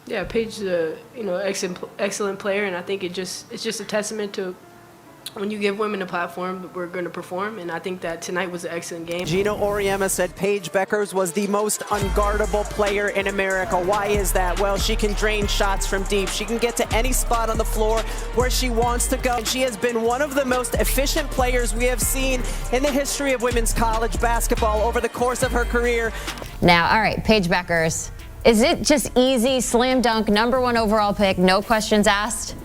Yeah, Paige is a excellent player, and I think it's just a testament to when you give women a platform, we're going to perform, and I think that tonight was an excellent game. Gina Auriemma said Paige Bueckers was the most unguardable player in America. Why is that? Well, she can drain shots from deep. She can get to any spot on the floor where she wants to go. And she has been one of the most efficient players we have seen in the history of women's college basketball over the course of her career. Now, all right, Paige Bueckers. Is it just easy, slam dunk, #1 overall pick, no questions asked?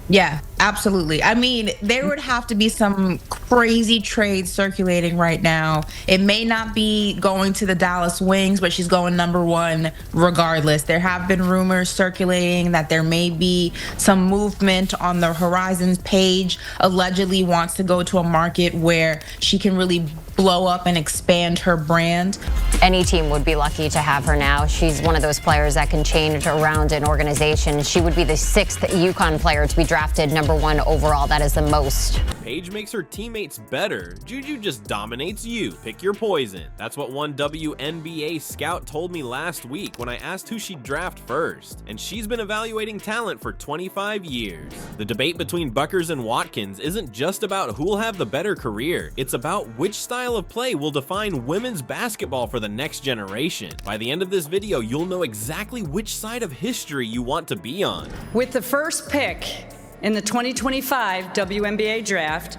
Yeah, absolutely. I mean, there would have to be some crazy trade circulating right now. It may not be going to the Dallas Wings, but she's going #1 regardless. There have been rumors circulating that there may be some movement on the horizons. Paige allegedly wants to go to a market where she can really blow up and expand her brand. Any team would be lucky to have her now. She's one of those players that can change around an organization. She would be the 6th UConn player to be drafted #1 overall. That is the most. Paige makes her teammates better. JuJu just dominates you. Pick your poison. That's what one WNBA scout told me last week when I asked who she'd draft first. And she's been evaluating talent for 25 years. The debate between Bueckers and Watkins isn't just about who'll have the better career. It's about which style of play will define women's basketball for the next generation. By the end of this video, you'll know exactly which side of history you want to be on. With the first pick in the 2025 WNBA draft,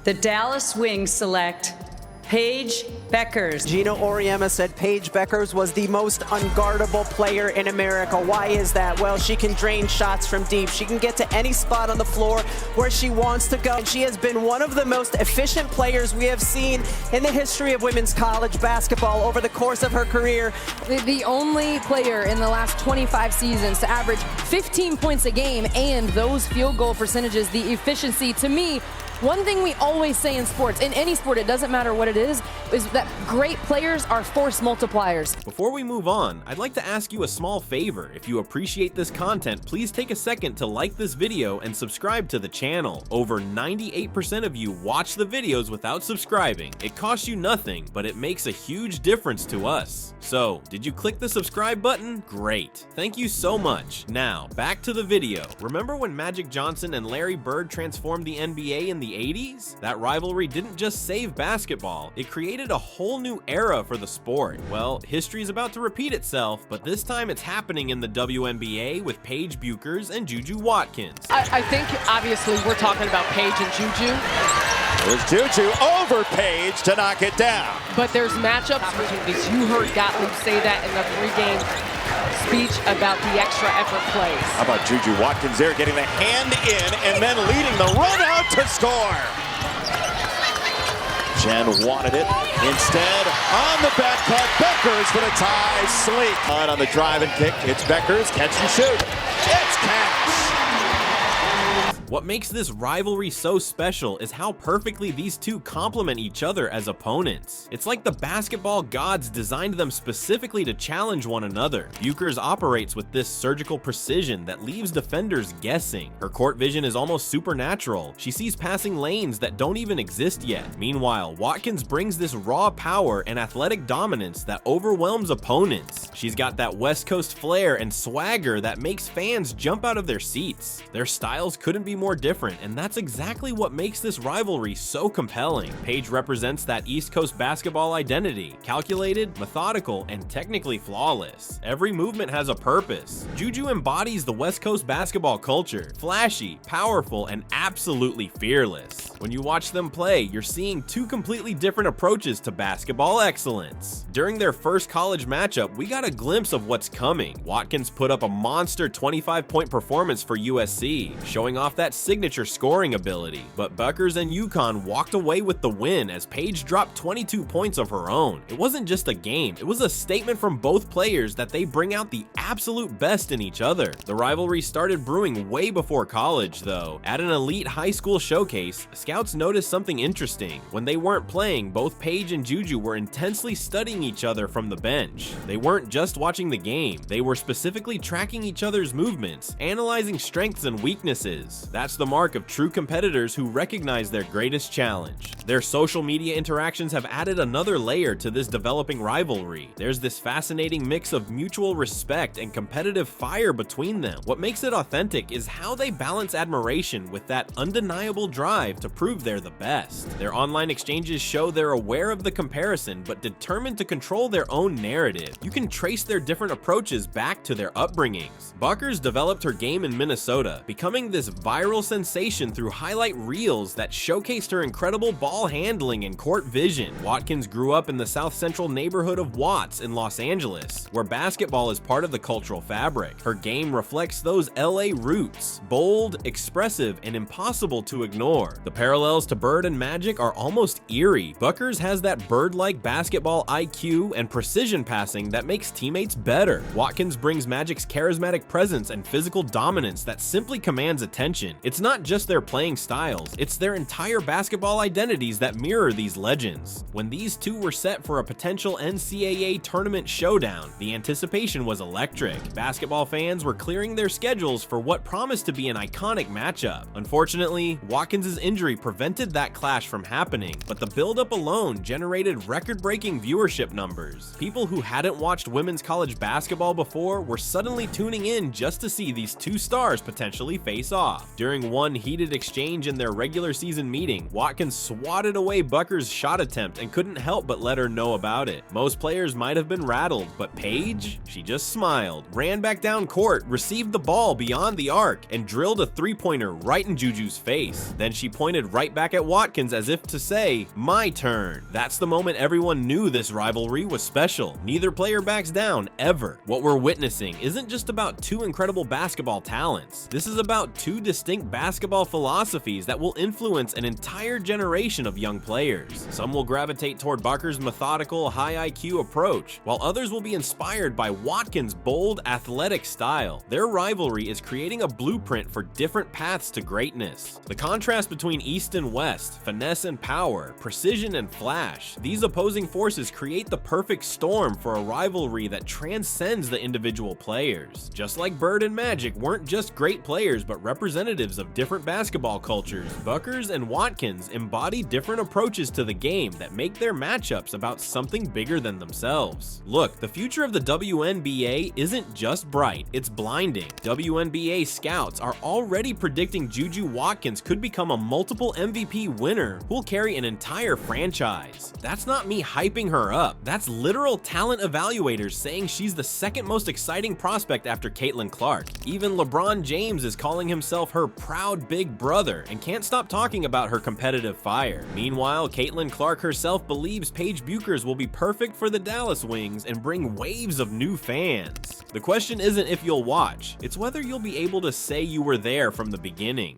the Dallas Wings select Paige Bueckers. Gina Auriemma said Paige Bueckers was the most unguardable player in America. Why is that? Well, she can drain shots from deep. She can get to any spot on the floor where she wants to go. And she has been one of the most efficient players we have seen in the history of women's college basketball over the course of her career. The only player in the last 25 seasons to average 15 points a game, and those field goal percentages, the efficiency. To me, one thing we always say in sports, in any sport, it doesn't matter what it is that great players are force multipliers. Before we move on, I'd like to ask you a small favor. If you appreciate this content, please take a second to like this video and subscribe to the channel. Over 98% of you watch the videos without subscribing. It costs you nothing, but it makes a huge difference to us. So, did you click the subscribe button? Great. Thank you so much. Now, back to the video. Remember when Magic Johnson and Larry Bird transformed the NBA in the 80s? That rivalry didn't just save basketball, it created a whole new era for the sport. Well, history is about to repeat itself, but this time it's happening in the WNBA with Paige Bueckers and JuJu Watkins. I think obviously we're talking about Paige and JuJu. There's JuJu over Paige to knock it down. But there's matchup opportunities. You heard Gottlieb say that in the pregame speech about the extra effort plays. How about JuJu Watkins there getting the hand in and then leading the run out to score. Jen wanted it. Instead, on the back cut, Bueckers for the tie. Sleek on the drive and kick. It's Bueckers. Catch and shoot. It's cash. What makes this rivalry so special is how perfectly these two complement each other as opponents. It's like the basketball gods designed them specifically to challenge one another. Bueckers operates with this surgical precision that leaves defenders guessing. Her court vision is almost supernatural. She sees passing lanes that don't even exist yet. Meanwhile, Watkins brings this raw power and athletic dominance that overwhelms opponents. She's got that West Coast flair and swagger that makes fans jump out of their seats. Their styles couldn't be more different, and that's exactly what makes this rivalry so compelling. Paige represents that East Coast basketball identity, calculated, methodical, and technically flawless. Every movement has a purpose. JuJu embodies the West Coast basketball culture, flashy, powerful, and absolutely fearless. When you watch them play, you're seeing two completely different approaches to basketball excellence. During their first college matchup, we got a glimpse of what's coming. Watkins put up a monster 25-point performance for USC, showing off that signature scoring ability, but Bueckers and UConn walked away with the win as Paige dropped 22 points of her own. It wasn't just a game, it was a statement from both players that they bring out the absolute best in each other. The rivalry started brewing way before college, though. At an elite high school showcase, scouts noticed something interesting. When they weren't playing, both Paige and JuJu were intensely studying each other from the bench. They weren't just watching the game, they were specifically tracking each other's movements, analyzing strengths and weaknesses. That's the mark of true competitors who recognize their greatest challenge. Their social media interactions have added another layer to this developing rivalry. There's this fascinating mix of mutual respect and competitive fire between them. What makes it authentic is how they balance admiration with that undeniable drive to prove they're the best. Their online exchanges show they're aware of the comparison but determined to control their own narrative. You can trace their different approaches back to their upbringings. Bueckers developed her game in Minnesota, becoming this viral sensation through highlight reels that showcased her incredible ball handling and court vision. Watkins grew up in the south central neighborhood of Watts in Los Angeles, where basketball is part of the cultural fabric. Her game reflects those LA roots, bold, expressive, and impossible to ignore. The parallels to Bird and Magic are almost eerie. Bueckers has that Bird-like basketball IQ and precision passing that makes teammates better. Watkins brings Magic's charismatic presence and physical dominance that simply commands attention. It's not just their playing styles, it's their entire basketball identities that mirror these legends. When these two were set for a potential NCAA tournament showdown, the anticipation was electric. Basketball fans were clearing their schedules for what promised to be an iconic matchup. Unfortunately, Watkins' injury prevented that clash from happening, but the build-up alone generated record-breaking viewership numbers. People who hadn't watched women's college basketball before were suddenly tuning in just to see these two stars potentially face off. During one heated exchange in their regular season meeting, Watkins swatted away Bueckers' shot attempt and couldn't help but let her know about it. Most players might have been rattled, but Paige? She just smiled, ran back down court, received the ball beyond the arc, and drilled a three-pointer right in JuJu's face. Then she pointed right back at Watkins as if to say, "My turn." That's the moment everyone knew this rivalry was special. Neither player backs down, ever. What we're witnessing isn't just about two incredible basketball talents. This is about two distinct basketball philosophies that will influence an entire generation of young players. Some will gravitate toward Bueckers' methodical, high IQ approach, while others will be inspired by Watkins' bold, athletic style. Their rivalry is creating a blueprint for different paths to greatness. The contrast between East and West, finesse and power, precision and flash, these opposing forces create the perfect storm for a rivalry that transcends the individual players. Just like Bird and Magic weren't just great players but representatives of different basketball cultures, Bueckers and Watkins embody different approaches to the game that make their matchups about something bigger than themselves. Look, the future of the WNBA isn't just bright, it's blinding. WNBA scouts are already predicting JuJu Watkins could become a multiple MVP winner who'll carry an entire franchise. That's not me hyping her up, that's literal talent evaluators saying she's the second most exciting prospect after Caitlin Clark. Even LeBron James is calling himself her proud big brother and can't stop talking about her competitive fire. Meanwhile, Caitlin Clark herself believes Paige Bueckers will be perfect for the Dallas Wings and bring waves of new fans. The question isn't if you'll watch, it's whether you'll be able to say you were there from the beginning.